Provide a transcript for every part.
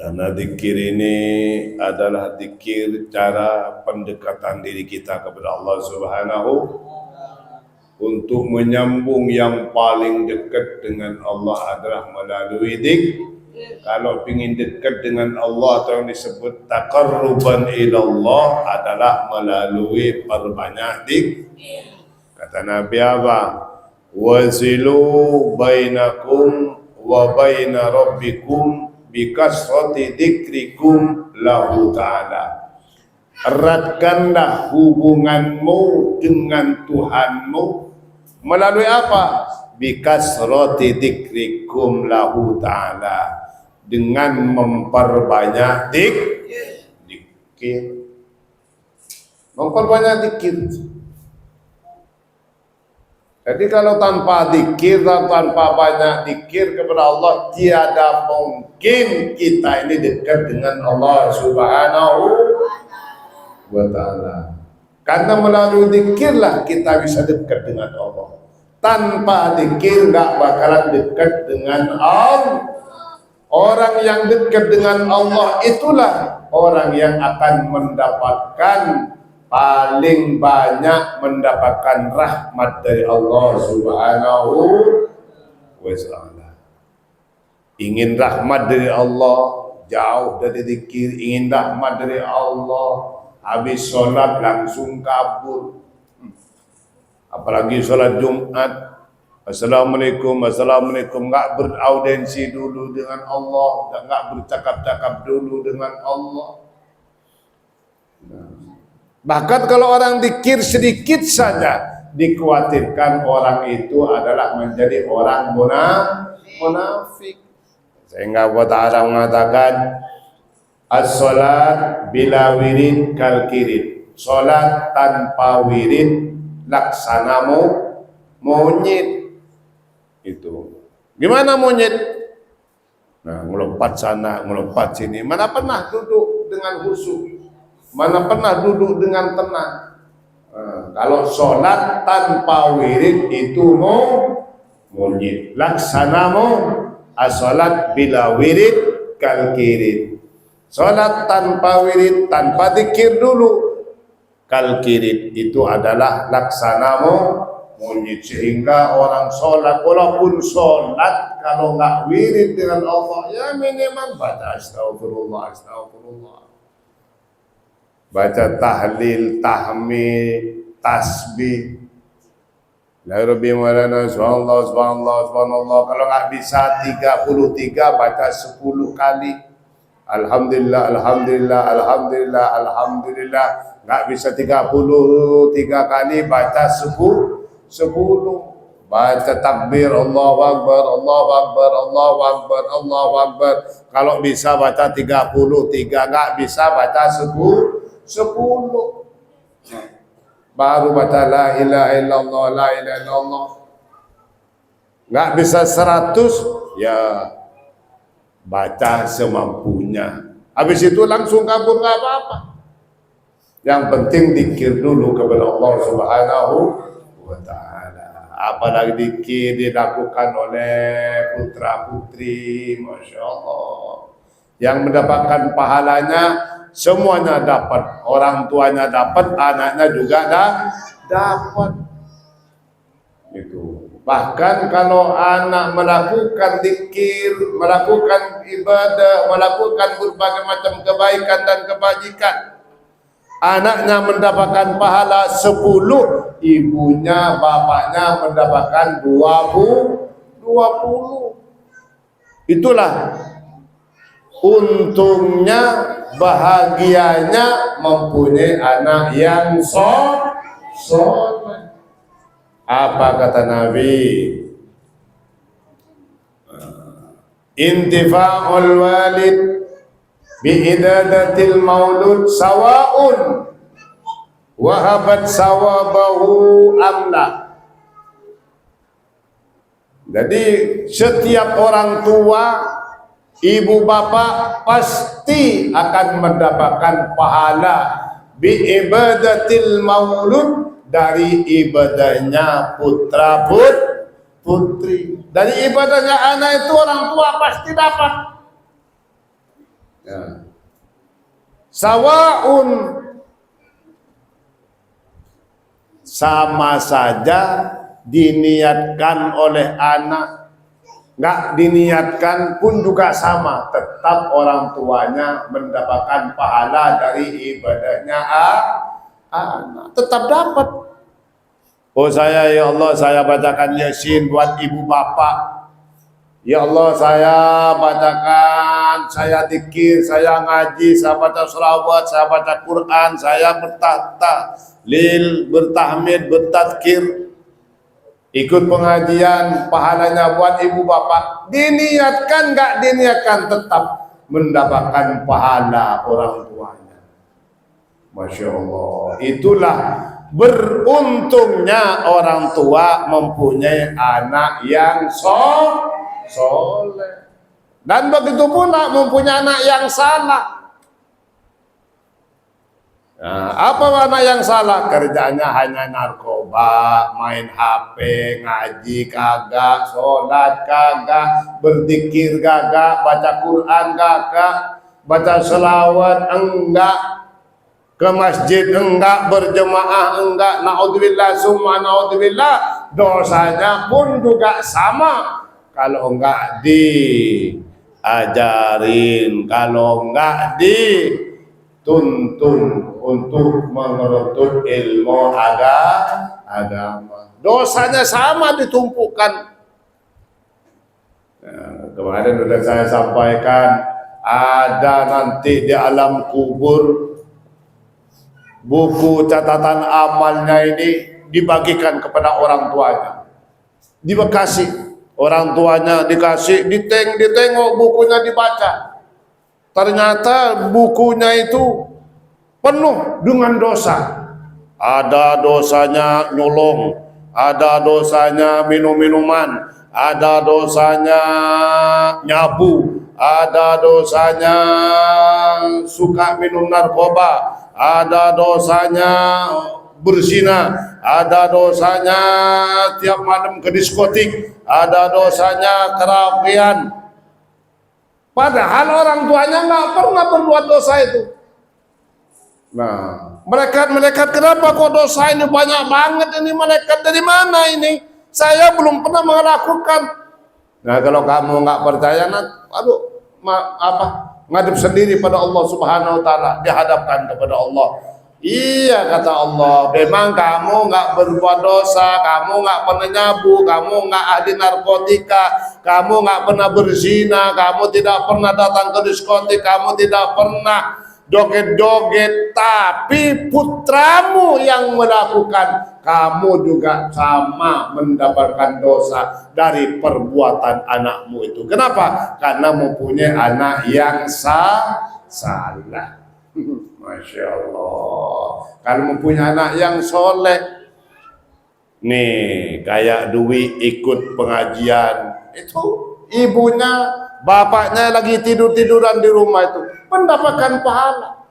Karena zikir ini adalah zikir cara pendekatan diri kita kepada Allah Subhanahu untuk menyambung yang paling dekat dengan Allah adalah melalui zikir. Kalau ingin dekat dengan Allah atau yang disebut taqarruban ila Allah adalah melalui perbanyak zikir. Kata Nabi apa? Wazilu bainakum wa baina rabbikum bikasrati dzikrikum lahu ta'ala. Eratkanlah hubunganmu dengan Tuhanmu melalui apa? Bikasrati dzikrikum lahu ta'ala, dengan memperbanyak zikir. Memperbanyak zikir. Jadi kalau tanpa zikir dan tanpa banyak zikir kepada Allah, tiada mungkin kita ini dekat dengan Allah Subhanahu wa ta'ala. Karena melalui zikirlah kita bisa dekat dengan Allah. Tanpa zikir enggak bakalan dekat dengan Allah. Orang yang dekat dengan Allah itulah orang yang akan mendapatkan paling banyak mendapatkan rahmat dari Allah Subhanahu wa ta'ala. Ingin rahmat dari Allah, jauh dari zikir. Ingin rahmat dari Allah, habis sholat langsung kabur. Apalagi sholat Jumat, Assalamualaikum, Assalamualaikum, enggak beraudensi dulu dengan Allah, enggak bercakap-cakap dulu dengan Allah. Bahkan kalau orang zikir sedikit saja, dikhawatirkan orang itu adalah menjadi orang munafik. Sehingga Allah Ta'ala mengatakan, as-salat bila wirid kal kirid. Salat tanpa wirid laksanamu monyet. Itu. Gimana monyet? Nah, melompat sana, melompat sini. Mana pernah duduk dengan khusyuk? Mana pernah duduk dengan tenang? Kalau sholat tanpa wirid itu monyet. Laksanamu as-salat bila wirid kal kirid. Sholat tanpa wirid, tanpa zikir dulu, kal kirid itu adalah laksanamu monyet. Sehingga orang sholat, walaupun sholat kalau nggak wirid dengan Allah, ya minimal baca astagfirullah, astagfirullah, baca tahlil, tahmid, tasbih, la rabbi malana subhanallah subhanallah subhanallah. Kalau nggak bisa 33, baca 10 kali alhamdulillah alhamdulillah alhamdulillah alhamdulillah. Nggak bisa 33 kali, baca 10. Baca takbir Allahu Akbar, Allahu Akbar, Allahu Akbar, Allahu Akbar. Kalau bisa baca 33, nggak bisa baca 10. Baru baca la ilaha illallah, la ilaha illallah. Nggak bisa 100, ya baca semampunya. Habis itu langsung kabur, nggak apa-apa. Yang penting zikir dulu kepada Allah Subhanahu wa ta'ala. Apalagi zikir dilakukan oleh putra putri, masya Allah, yang mendapatkan pahalanya semuanya dapat. Orang tuanya dapat, anaknya juga dapat. Itu. Bahkan kalau anak melakukan zikir, melakukan ibadah, melakukan berbagai macam kebaikan dan kebajikan, anaknya mendapatkan pahala 10, ibunya, bapaknya mendapatkan 20. Itulah untungnya, bahagianya mempunyai anak yang soleh. Apa kata Nabi? Intifa'ul walid bi'idadatil maulud sawa'un wahabat sawabahu amla. Jadi setiap orang tua, ibu bapak pasti akan mendapatkan pahala bi'ibadatil maulud, dari ibadahnya putra putri. Dari ibadahnya anak itu orang tua pasti dapat. Ya. Sawaun, sama saja diniatkan oleh anak, nggak diniatkan pun juga sama, tetap orang tuanya mendapatkan pahala dari ibadahnya anak, tetap dapat. Oh saya, ya Allah, saya bacakan Yasin buat ibu bapak. Ya Allah, saya bacakan, saya zikir, saya ngaji, saya baca sholawat, saya baca Quran, saya bertahlil, bertahmid, bertadzkir, ikut pengajian, pahalanya buat ibu bapak. Diniatkan nggak diniatkan, tetap mendapatkan pahala orang tuanya. Masya Allah. Itulah beruntungnya orang tua mempunyai anak yang soleh, dan begitu pula mempunyai anak yang salah. Nah, apa anak yang salah? Kerjanya hanya narkoba, main HP, ngaji kagak, sholat kagak, berzikir kagak, baca Quran kagak, baca selawat enggak, ke masjid enggak, berjemaah enggak, naudzubillah summa naudzubillah, dosanya pun juga sama. Kalau enggak diajarin, kalau enggak dituntun untuk menuntut ilmu agama, dosanya sama ditumpukan. Nah, kemarin sudah saya sampaikan, ada nanti di alam kubur buku catatan amalnya ini dibagikan kepada orang tuanya di Bekasi. Orang tuanya dikasih, ditengok bukunya, dibaca. Ternyata bukunya itu penuh dengan dosa. Ada dosanya nyolong, ada dosanya minum-minuman, ada dosanya nyabu, ada dosanya suka minum narkoba, ada dosanya berzina, ada dosanya tiap malam ke diskotik, ada dosanya kerapian. Padahal orang tuanya nggak pernah berbuat dosa itu. Nah, malaikat kenapa kok dosa ini banyak banget ini? Malaikat dari mana ini? Saya belum pernah melakukan. Nah, kalau kamu nggak percaya, ngadep sendiri pada Allah Subhanahu Wa Taala, dihadapkan kepada Allah. Iya, kata Allah, memang kamu nggak berbuat dosa, kamu nggak pernah nyabu, kamu nggak ahli narkotika, kamu nggak pernah berzina, kamu tidak pernah datang ke diskotik, kamu tidak pernah joget-joget, tapi putramu yang melakukan, kamu juga sama mendapatkan dosa dari perbuatan anakmu itu. Kenapa? Karena mempunyai anak yang salah. Masya Allah. Kalau mempunyai anak yang soleh, nih kayak Dwi ikut pengajian, itu ibunya, bapaknya lagi tiduran di rumah itu mendapatkan pahala.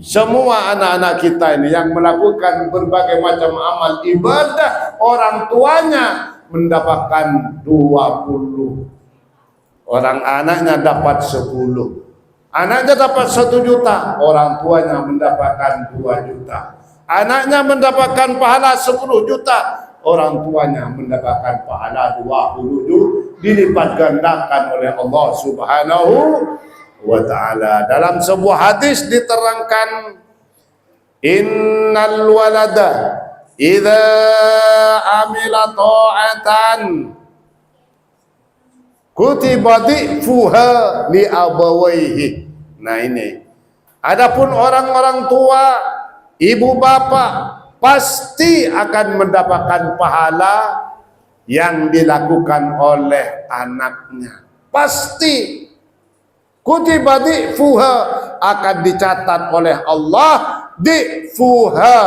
Semua anak-anak kita ini yang melakukan berbagai macam amal ibadah, orang tuanya mendapatkan 20, orang anaknya dapat 10. Anaknya dapat 1 juta, orang tuanya mendapatkan 2 juta. Anaknya mendapatkan pahala 10 juta, orang tuanya mendapatkan pahala 20 juta, dilipat gandakan oleh Allah Subhanahu Wa Ta'ala. Dalam sebuah hadis diterangkan, innal walada idza amila ta'atan kutiba dhi'fuha li abawaihi. Nah ini, adapun orang-orang tua, ibu bapak pasti akan mendapatkan pahala yang dilakukan oleh anaknya. Pasti. Kutiba dhi'fuha, akan dicatat oleh Allah, dhi'fuha,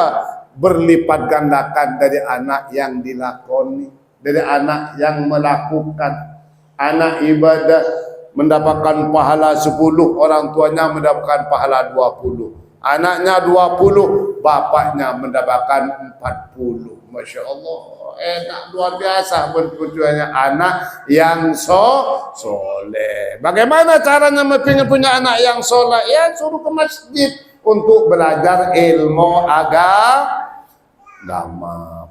berlipat gandakan dari anak yang dilakoni, dari anak yang melakukan. Anak ibadah mendapatkan pahala 10, orang tuanya mendapatkan pahala 20. Anaknya 20, bapaknya mendapatkan 40. Masya Allah. enak luar biasa bermunculnya anak yang soleh. Bagaimana caranya punya anak yang soleh? Ya suruh ke masjid untuk belajar ilmu agama.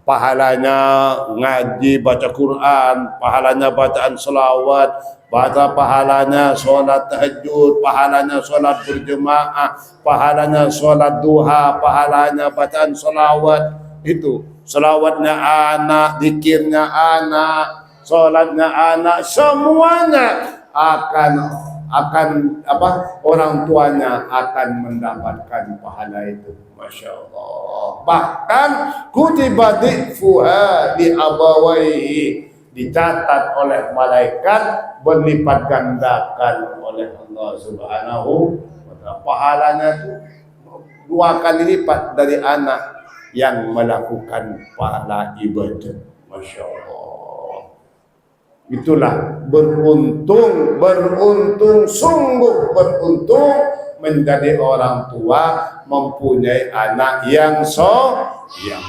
Pahalanya ngaji, baca Quran, pahalanya bacaan selawat, pahalanya sholat tahajud, pahalanya sholat berjemaah, pahalanya sholat duha, pahalanya bacaan selawat. Itu selawatnya anak, zikirnya anak, sholatnya anak, semuanya akan orang tuanya akan mendapatkan pahala itu. Masya Allah. Bahkan kutiba difuha di abawaihi, dicatat oleh malaikat, berlipat gandakan oleh Allah Subhanahu wa ta'ala. Pahalanya itu 2 kali lipat dari anak yang melakukan pahala ibadah. Masya Allah. Itulah beruntung, sungguh beruntung menjadi orang tua mempunyai anak yang soleh.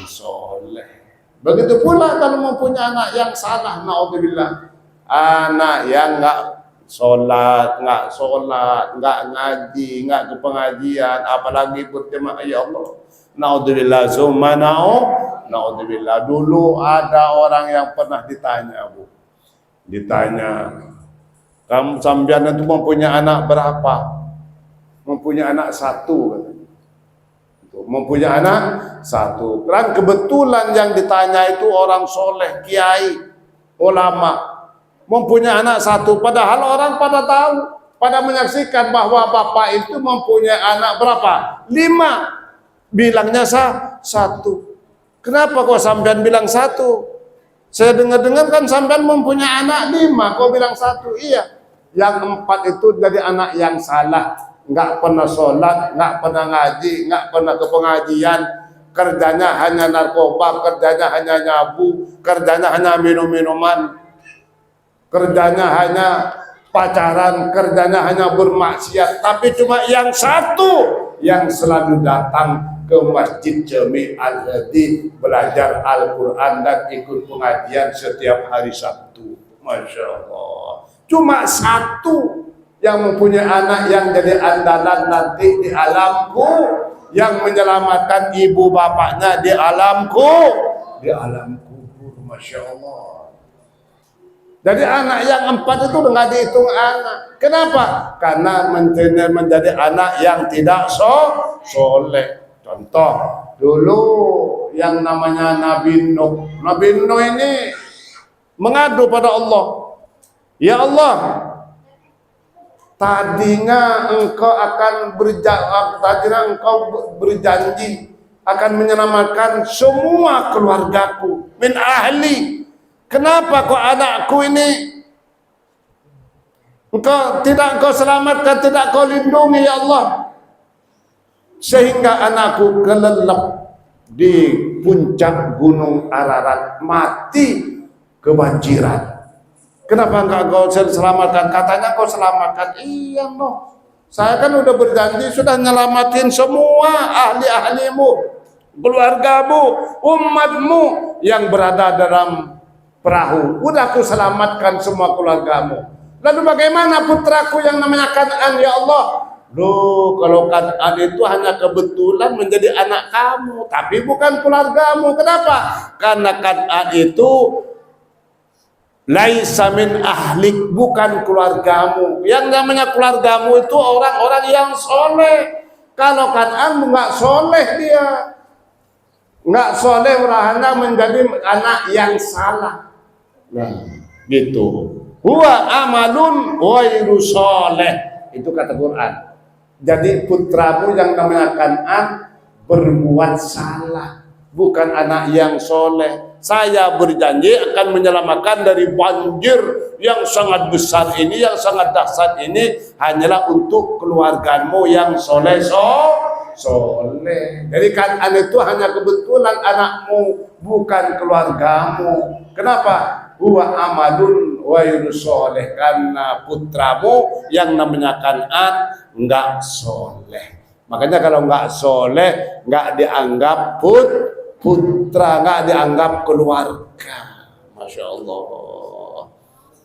Begitu pula kalau mempunyai anak yang salah, naudzubillah. Anak yang enggak sholat, enggak ngaji, enggak ke pengajian, apalagi berjemaah, ya Allah. Naudzubillah, summa naudzubillah. Dulu ada orang yang pernah ditanya, Bu. Ditanya, kamu sampean itu mempunyai anak berapa? Mempunyai anak 1, katanya. Mempunyai anak 1. Dan kebetulan yang ditanya itu orang soleh, kiai, ulama. Mempunyai anak 1, padahal orang pada tahu, pada menyaksikan bahwa bapak itu mempunyai anak berapa? 5. Bilangnya 1. Kenapa kok sampean bilang 1? Saya dengar-dengar kan sampean mempunyai anak 5, kok bilang 1? Iya. Yang 4 itu dari anak yang salah. Nggak pernah sholat, nggak pernah ngaji, nggak pernah ke pengajian, kerjanya hanya narkoba, kerjanya hanya nyabu, kerjanya hanya minum-minuman, kerjanya hanya pacaran, kerjanya hanya bermaksiat. Tapi cuma yang 1 yang selalu datang ke Masjid Jami' Al-Hadi, belajar Al-Quran dan ikut pengajian setiap hari Sabtu. Masya Allah. Cuma 1 yang mempunyai anak yang jadi andalan nanti di alamku, yang menyelamatkan ibu bapaknya di alam kubur. Masya Allah. Jadi anak yang 4 itu nggak dihitung anak. Kenapa? Karena menjadi anak yang tidak soleh. Contoh, dulu yang namanya Nabi Nuh. Nabi Nuh ini mengadu pada Allah. Ya Allah, tadinya engkau berjanji akan menyelamatkan semua keluargaku min ahli. Kenapa kok anakku ini engkau selamatkan, tidak kau lindungi, ya Allah, sehingga anakku kelelep di puncak gunung Ararat, mati kebanjiran. Kenapa enggak kau selamatkan? Katanya kau selamatkan. Iya, no. Saya kan udah berjanji sudah nyelamatin semua ahli-ahlimu, keluargamu, umatmu yang berada dalam perahu. Udah aku selamatkan semua keluargamu. Lalu bagaimana putraku yang namanya Kan'an, ya Allah? Loh, kalau Kan'an itu hanya kebetulan menjadi anak kamu, tapi bukan keluargamu. Kenapa? Karena Kan'an itu laisa min ahlik, bukan keluargamu. Yang namanya keluargamu itu orang-orang yang soleh. Kalau Kan'an nggak soleh, dia nggak soleh, hanya menjadi anak yang salah. Nah, gitu. Huwa amalun ghairu soleh, itu kata Quran. Jadi putramu yang namanya Kan'an berbuat salah, bukan anak yang soleh. Saya berjanji akan menyelamatkan dari banjir yang sangat besar ini, yang sangat dahsyat ini, hanyalah untuk keluargamu yang soleh. Jadi Kan'an itu hanya kebetulan anakmu, bukan keluargamu. Kenapa? Huwa amalun ghairu soleh, karena putramu yang namanya Kan'an enggak soleh. Makanya kalau enggak soleh, enggak dianggap putra, nggak dianggap keluarga. berkah. Masya Allah.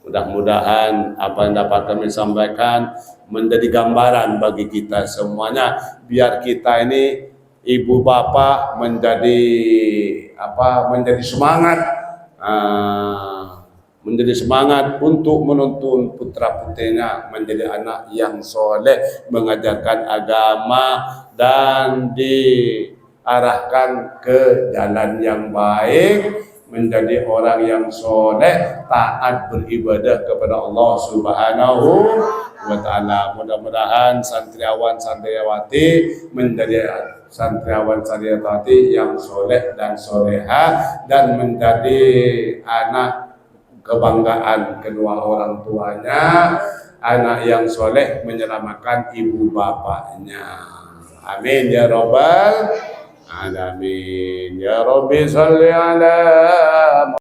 Mudah-mudahan apa yang dapat kami sampaikan menjadi gambaran bagi kita semuanya, biar kita ini ibu bapak menjadi semangat, menjadi semangat untuk menuntun putra putrinya menjadi anak yang soleh, mengajarkan agama dan diarahkan ke jalan yang baik, menjadi orang yang soleh, taat beribadah kepada Allah Subhanahu wa Ta'ala. Mudah-mudahan santriawan santriawati menjadi santriawan santriawati yang soleh dan soleha, dan menjadi anak kebanggaan kedua orang tuanya, anak yang soleh menyelamatkan ibu bapaknya. Amin ya rabbal alamin. Ya Rabbi salli ala